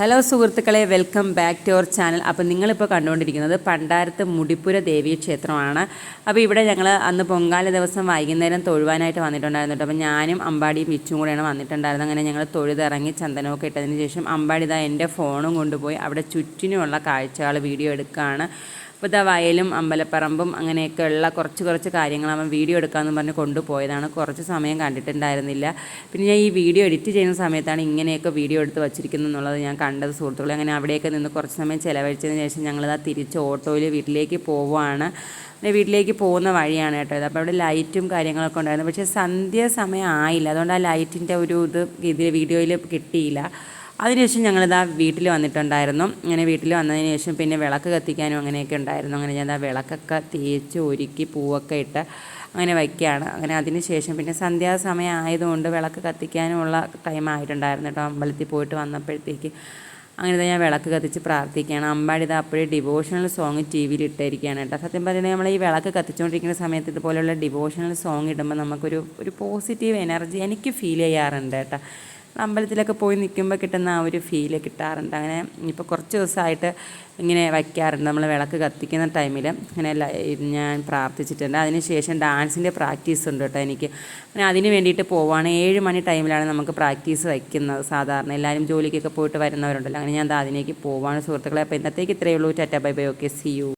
Hello സുഹൃത്തുക്കളെ, welcome back to our channel. അപ്പോൾ നിങ്ങളിപ്പോൾ കണ്ടുകൊണ്ടിരിക്കുന്നത് പണ്ടാരത്ത് മുടിപ്പുര ദേവീ ക്ഷേത്രമാണ്. അപ്പോൾ ഇവിടെ ഞങ്ങൾ അന്ന് പൊങ്കാല ദിവസം വൈകുന്നേരം തൊഴുവാനായിട്ട് വന്നിട്ടുണ്ടായിരുന്നു കേട്ടോ. അപ്പോൾ ഞാനും അമ്പാടിയും പിച്ചും കൂടെയാണ് വന്നിട്ടുണ്ടായിരുന്നത്. അങ്ങനെ ഞങ്ങൾ തൊഴുതിറങ്ങി ചന്ദനമൊക്കെ ഇട്ടതിന് ശേഷം അമ്പാടി എൻ്റെ ഫോണും കൊണ്ടുപോയി അവിടെ ചുറ്റിനുമുള്ള കാഴ്ചകൾ വീഡിയോ എടുക്കുകയാണ്. അപ്പോൾ ഇതാ വയലും അമ്പലപ്പറമ്പും അങ്ങനെയൊക്കെയുള്ള കുറച്ച് കാര്യങ്ങൾ അവൻ വീഡിയോ എടുക്കാമെന്ന് പറഞ്ഞ് കൊണ്ടുപോയതാണ്. കുറച്ച് സമയം കണ്ടിട്ടുണ്ടായിരുന്നില്ല. പിന്നെ ഞാൻ ഈ വീഡിയോ എഡിറ്റ് ചെയ്യുന്ന സമയത്താണ് ഇങ്ങനെയൊക്കെ വീഡിയോ എടുത്ത് വച്ചിരിക്കുന്നത് എന്നുള്ളത് ഞാൻ കണ്ടത് സുഹൃത്തുക്കളെ. അങ്ങനെ അവിടെയൊക്കെ നിന്ന് കുറച്ച് സമയം ചിലവഴിച്ചതിന് ശേഷം ഞങ്ങളിതാ തിരിച്ച് ഓട്ടോയിൽ വീട്ടിലേക്ക് പോവുകയാണ്. വീട്ടിലേക്ക് പോകുന്ന വഴിയാണ് കേട്ടോ ഇത്. അപ്പോൾ അവിടെ ലൈറ്റും കാര്യങ്ങളൊക്കെ ഉണ്ടായിരുന്നു. പക്ഷേ സന്ധ്യാസമയം ആയില്ല, അതുകൊണ്ട് ആ ലൈറ്റിൻ്റെ ഒരു ഇതിൽ വീഡിയോയിൽ കിട്ടിയില്ല. അതിനുശേഷം ഞങ്ങളിതാ വീട്ടിൽ വന്നിട്ടുണ്ടായിരുന്നു. അങ്ങനെ വീട്ടിൽ വന്നതിന് ശേഷം പിന്നെ വിളക്ക് കത്തിക്കാനും അങ്ങനെയൊക്കെ ഉണ്ടായിരുന്നു. അങ്ങനെ ഞാൻ വിളക്കൊക്കെ തേച്ച് ഒരുക്കി പൂവൊക്കെ ഇട്ട് അങ്ങനെ വയ്ക്കുകയാണ്. അങ്ങനെ അതിന് ശേഷം പിന്നെ സന്ധ്യാസമയം ആയതുകൊണ്ട് വിളക്ക് കത്തിക്കാനുമുള്ള ടൈം ആയിട്ടുണ്ടായിരുന്നു കേട്ടോ. അമ്പലത്തിൽ പോയിട്ട് വന്നപ്പോഴത്തേക്ക് അങ്ങനെ ഞാൻ വിളക്ക് കത്തിച്ച് പ്രാർത്ഥിക്കുകയാണ്. അമ്പാടി അപ്പോഴേ ഡിവോഷണൽ സോങ് ടി വിയിൽ ഇട്ടിരിക്കുകയാണ് കേട്ടോ. സത്യം പറഞ്ഞാൽ നമ്മൾ ഈ വിളക്ക് കത്തിച്ചുകൊണ്ടിരിക്കുന്ന സമയത്ത് ഇതുപോലെയുള്ള ഡിവോഷണൽ സോങ് ഇടുമ്പോൾ നമുക്കൊരു പോസിറ്റീവ് എനർജി എനിക്ക് ഫീൽ ചെയ്യാറുണ്ട് കേട്ടോ. അമ്പലത്തിലൊക്കെ പോയി നിൽക്കുമ്പോൾ കിട്ടുന്ന ആ ഒരു ഫീല് കിട്ടാറുണ്ട്. അങ്ങനെ ഇപ്പോൾ കുറച്ച് ദിവസമായിട്ട് ഇങ്ങനെ വയ്ക്കാറുണ്ട്. നമ്മൾ വിളക്ക് കത്തിക്കുന്ന ടൈമിൽ ഇങ്ങനെ ഞാൻ പ്രാർത്ഥിച്ചിട്ടുണ്ട്. അതിനുശേഷം ഡാൻസിൻ്റെ പ്രാക്ടീസ് ഉണ്ട് കേട്ടോ എനിക്ക്. അങ്ങനെ അതിന് വേണ്ടിയിട്ട് പോവുകയാണ്. 7 മണി ടൈമിലാണ് നമുക്ക് പ്രാക്ടീസ് വയ്ക്കുന്നത് സാധാരണ. എല്ലാവരും ജോലിക്കൊക്കെ പോയിട്ട് വരുന്നവരുണ്ടല്ലോ. അങ്ങനെ ഞാൻ അതിലേക്ക് പോവുകയാണ് സുഹൃത്തുക്കളെ. അപ്പോൾ ഇന്നത്തേക്ക് ഇത്രയേ ഉള്ളൂ. Tata bye bye, okay, see U.